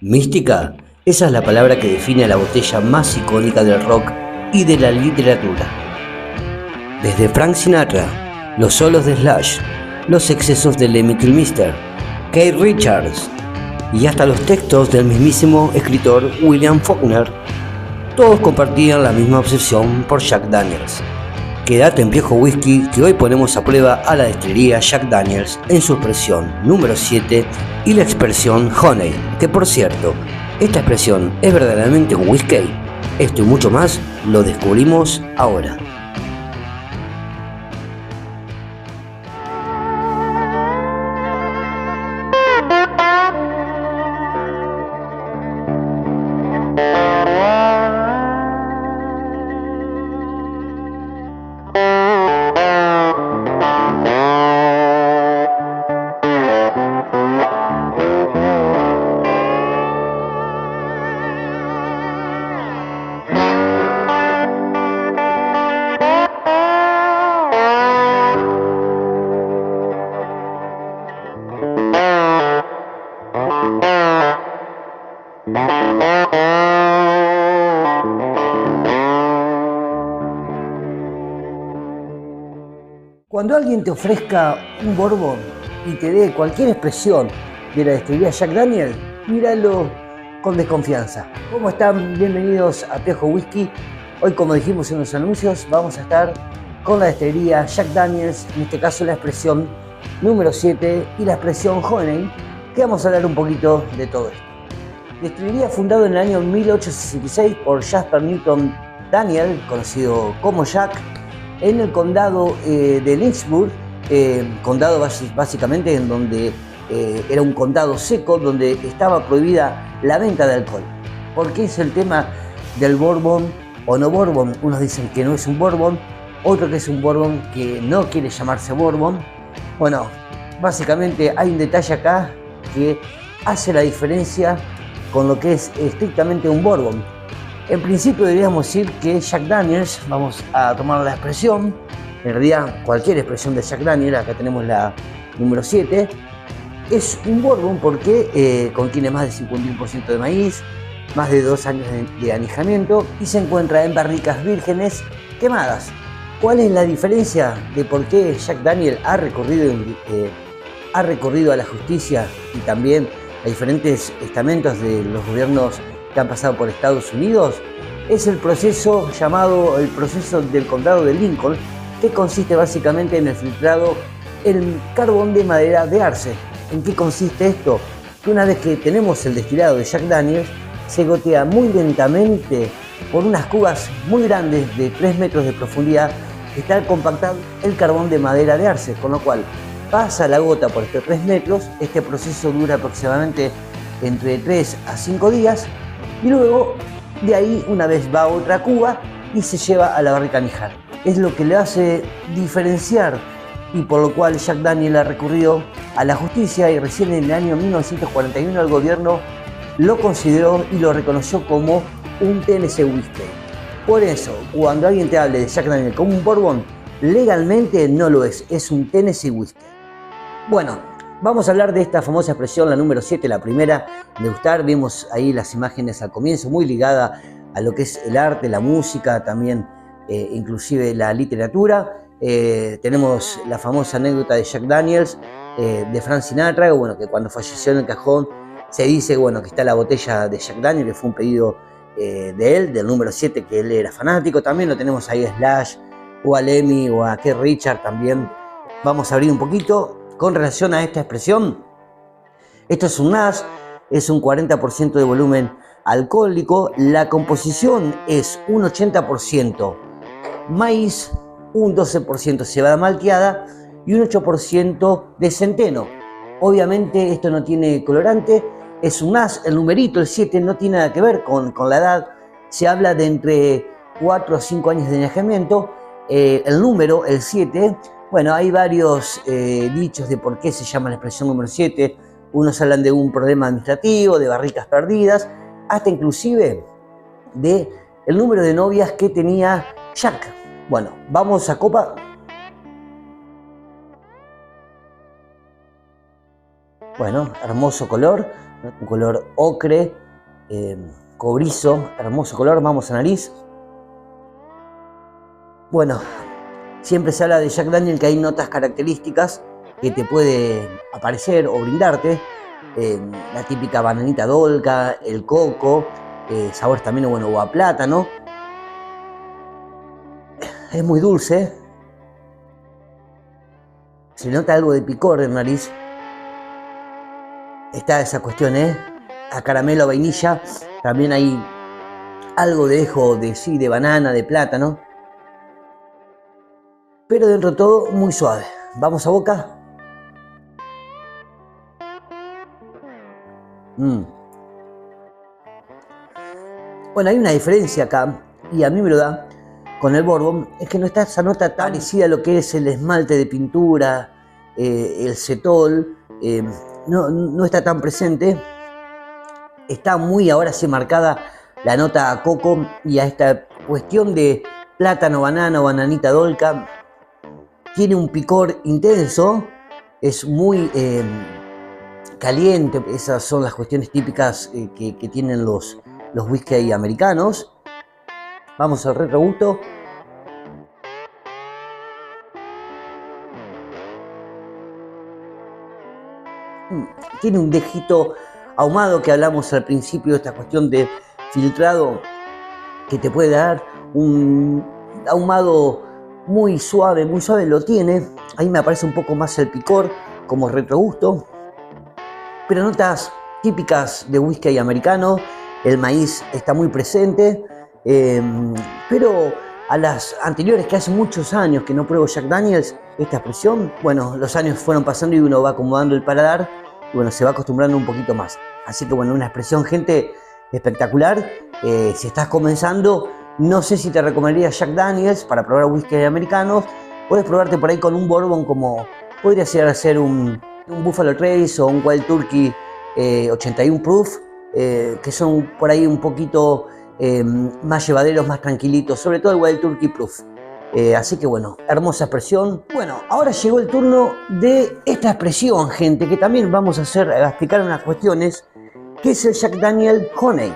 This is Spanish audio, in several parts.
Mística, esa es la palabra que define a la botella más icónica del rock y de la literatura. Desde Frank Sinatra, los solos de Slash, los excesos de Lemmy Kilmister, Keith Richards y hasta los textos del mismísimo escritor William Faulkner, todos compartían la misma obsesión por Jack Daniels. Quédate en Viejo Whisky, que hoy ponemos a prueba a la destilería Jack Daniels en su expresión número 7 y la expresión Honey, que por cierto, esta expresión es verdaderamente un whisky. Esto y mucho más lo descubrimos ahora. Cuando alguien te ofrezca un bourbon y te dé cualquier expresión de la destilería Jack Daniel, míralo con desconfianza. ¿Cómo están? Bienvenidos a Viejo Whisky. Hoy, como dijimos en los anuncios, vamos a estar con la destilería Jack Daniels, en este caso la expresión número 7 y la expresión Honey, que vamos a hablar un poquito de todo esto. Destilería fundada en el año 1866 por Jasper Newton Daniel, conocido como Jack, en el condado de Lynchburg, condado básicamente en donde era un condado seco, donde estaba prohibida la venta de alcohol. ¿Por qué es el tema del bourbon o no bourbon? Unos dicen que no es un bourbon, otros que es un bourbon que no quiere llamarse bourbon. Bueno, básicamente hay un detalle acá que hace la diferencia con lo que es estrictamente un bourbon. En principio deberíamos decir que Jack Daniels, vamos a tomar la expresión, en realidad cualquier expresión de Jack Daniels, acá tenemos la número 7, es un bourbon porque contiene más de 51% de maíz, más de 2 años de añejamiento y se encuentra en barricas vírgenes quemadas. ¿Cuál es la diferencia de por qué Jack Daniels ha recurrido a la justicia y también a diferentes estamentos de los gobiernos que han pasado por Estados Unidos? Es el proceso llamado el proceso del condado de Lincoln, que consiste básicamente en el filtrado el carbón de madera de arce. ¿En qué consiste esto? Que una vez que tenemos el destilado de Jack Daniels, se gotea muy lentamente por unas cubas muy grandes de 3 metros de profundidad, está compactado el carbón de madera de arce, con lo cual pasa la gota por estos 3 metros, este proceso dura aproximadamente entre 3 a 5 días, y luego de ahí una vez va a otra cuba y se lleva a la barrica a añejar. Es lo que le hace diferenciar y por lo cual Jack Daniel ha recurrido a la justicia y recién en el año 1941 el gobierno lo consideró y lo reconoció como un Tennessee Whiskey. Por eso, cuando alguien te hable de Jack Daniel como un bourbon, legalmente no lo es un Tennessee Whiskey. Bueno, vamos a hablar de esta famosa expresión, la número 7, la primera, de gustar. Vimos ahí las imágenes al comienzo, muy ligada a lo que es el arte, la música, también inclusive la literatura. Tenemos la famosa anécdota de Jack Daniels, de Frank Sinatra, bueno, que cuando falleció en el cajón se dice bueno, que está la botella de Jack Daniels, que fue un pedido de él, del número 7, que él era fanático. También lo tenemos ahí a Slash, o a Lemmy, o a Keith Richards también. Vamos a abrir un poquito. Con relación a esta expresión, esto es un NAS, es un 40% de volumen alcohólico, la composición es un 80% maíz, un 12% cebada malteada y un 8% de centeno. Obviamente esto no tiene colorante, es un NAS, el numerito, el 7, no tiene nada que ver con la edad, se habla de entre 4 a 5 años de añejamiento. El número, el 7, bueno, hay varios dichos de por qué se llama la expresión número 7. Unos hablan de un problema administrativo, de barricas perdidas, hasta inclusive de el número de novias que tenía Jack. Bueno, vamos a copa. Bueno, hermoso color. ¿no? Un color ocre, cobrizo, hermoso color. Vamos a nariz. Bueno, siempre se habla de Jack Daniel que hay notas características que te puede aparecer o brindarte. La típica bananita dolca, el coco, sabores también, bueno, o a plátano. Es muy dulce. Se nota algo de picor en nariz. Está esa cuestión, a caramelo, a vainilla. También hay algo de dejo de banana, de plátano. Pero dentro de todo, muy suave. Vamos a boca. Bueno, hay una diferencia acá, y a mí me lo da con el Bourbon, es que no está esa nota tan parecida a lo que es el esmalte de pintura, el cetol, no está tan presente. Está muy ahora sí marcada la nota a coco y a esta cuestión de plátano, banana o bananita dolca. Tiene un picor intenso, es muy caliente. Esas son las cuestiones típicas que tienen los whisky americanos. Vamos al retrogusto. Tiene un dejito ahumado que hablamos al principio, esta cuestión de filtrado que te puede dar un ahumado muy suave lo tiene. Ahí me aparece un poco más el picor como retrogusto, pero notas típicas de whisky americano. El maíz está muy presente, pero a las anteriores, que hace muchos años que no pruebo Jack Daniels, esta expresión, bueno, los años fueron pasando y uno va acomodando el paladar y bueno, se va acostumbrando un poquito más. Así que bueno, una expresión, gente, espectacular. Si estás comenzando, no sé si te recomendaría Jack Daniels para probar whisky americanos. Puedes probarte por ahí con un bourbon como podría ser un Buffalo Trace o un Wild Turkey 81 Proof, que son por ahí un poquito más llevaderos, más tranquilitos, sobre todo el Wild Turkey Proof. Así que bueno, hermosa expresión. Bueno, ahora llegó el turno de esta expresión, gente, que también vamos a explicar unas cuestiones, que es el Jack Daniel Honey.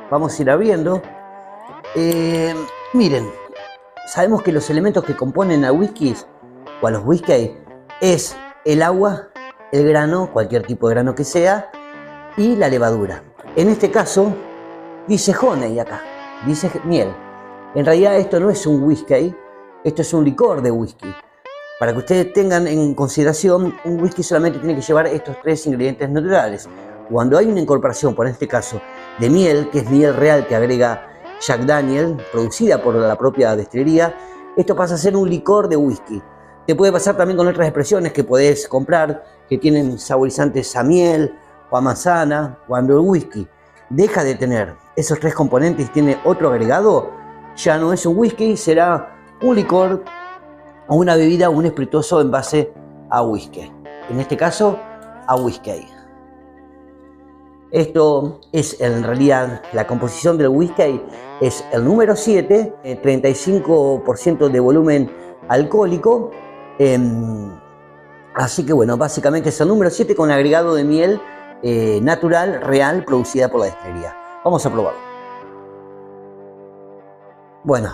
Vamos a ir abriendo. Miren, sabemos que los elementos que componen a whiskies o a los whisky es el agua, el grano, cualquier tipo de grano que sea, y la levadura. En este caso dice honey acá, dice miel. En realidad esto no es un whisky, esto es un licor de whisky. Para que ustedes tengan en consideración, un whisky solamente tiene que llevar estos tres ingredientes naturales. Cuando hay una incorporación, por este caso, de miel, que es miel real que agrega Jack Daniel, producida por la propia destilería, esto pasa a ser un licor de whisky. Te puede pasar también con otras expresiones que podés comprar, que tienen saborizantes a miel o a manzana. Cuando el whisky deja de tener esos tres componentes y tiene otro agregado, ya no es un whisky, será un licor o una bebida o un espirituoso en base a whisky. En este caso, a whisky. Esto es en realidad la composición del whisky, es el número 7, 35% de volumen alcohólico. Así que bueno, básicamente es el número 7 con agregado de miel natural, real, producida por la destilería. Vamos a probarlo. Bueno,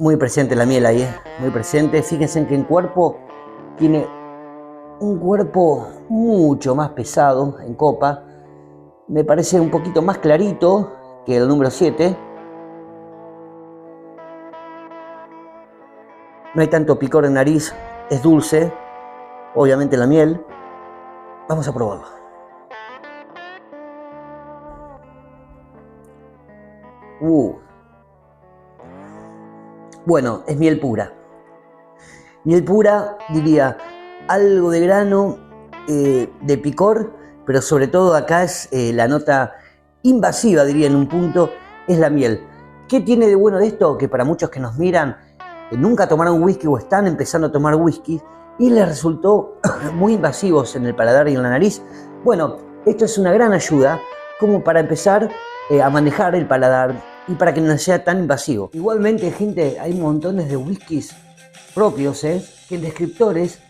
muy presente la miel ahí, muy presente. Fíjense en que en cuerpo tiene un cuerpo mucho más pesado en copa. Me parece un poquito más clarito que el número 7. No hay tanto picor en nariz, es dulce, obviamente la miel. Vamos a probarlo. Bueno, es miel pura. Miel pura, diría, algo de grano, de picor, pero sobre todo acá es la nota invasiva, diría en un punto, es la miel. ¿Qué tiene de bueno de esto? Que para muchos que nos miran, nunca tomaron whisky o están empezando a tomar whisky y les resultó muy invasivos en el paladar y en la nariz. Bueno, esto es una gran ayuda como para empezar a manejar el paladar y para que no sea tan invasivo. Igualmente, gente, hay montones de whiskies propios que en descriptores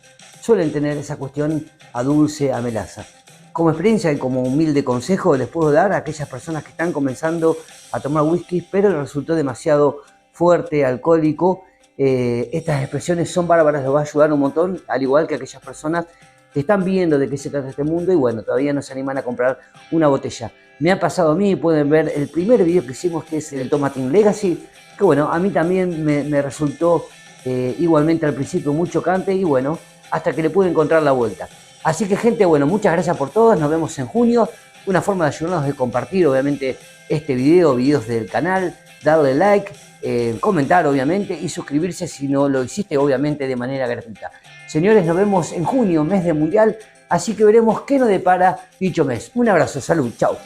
suelen tener esa cuestión a dulce, a melaza. Como experiencia y como humilde consejo les puedo dar a aquellas personas que están comenzando a tomar whisky, pero les resultó demasiado fuerte, alcohólico. Estas expresiones son bárbaras, los va a ayudar un montón, al igual que aquellas personas que están viendo de qué se trata este mundo y bueno, todavía no se animan a comprar una botella. Me ha pasado a mí, pueden ver el primer video que hicimos, que es el Tomatin Legacy, que bueno, a mí también me resultó igualmente al principio muy chocante y bueno, hasta que le pude encontrar la vuelta. Así que gente, bueno, muchas gracias por todo, nos vemos en junio. Una forma de ayudarnos es compartir obviamente este video, videos del canal, darle like, comentar obviamente y suscribirse si no lo hiciste obviamente de manera gratuita. Señores, nos vemos en junio, mes de mundial, así que veremos qué nos depara dicho mes. Un abrazo, salud, chao.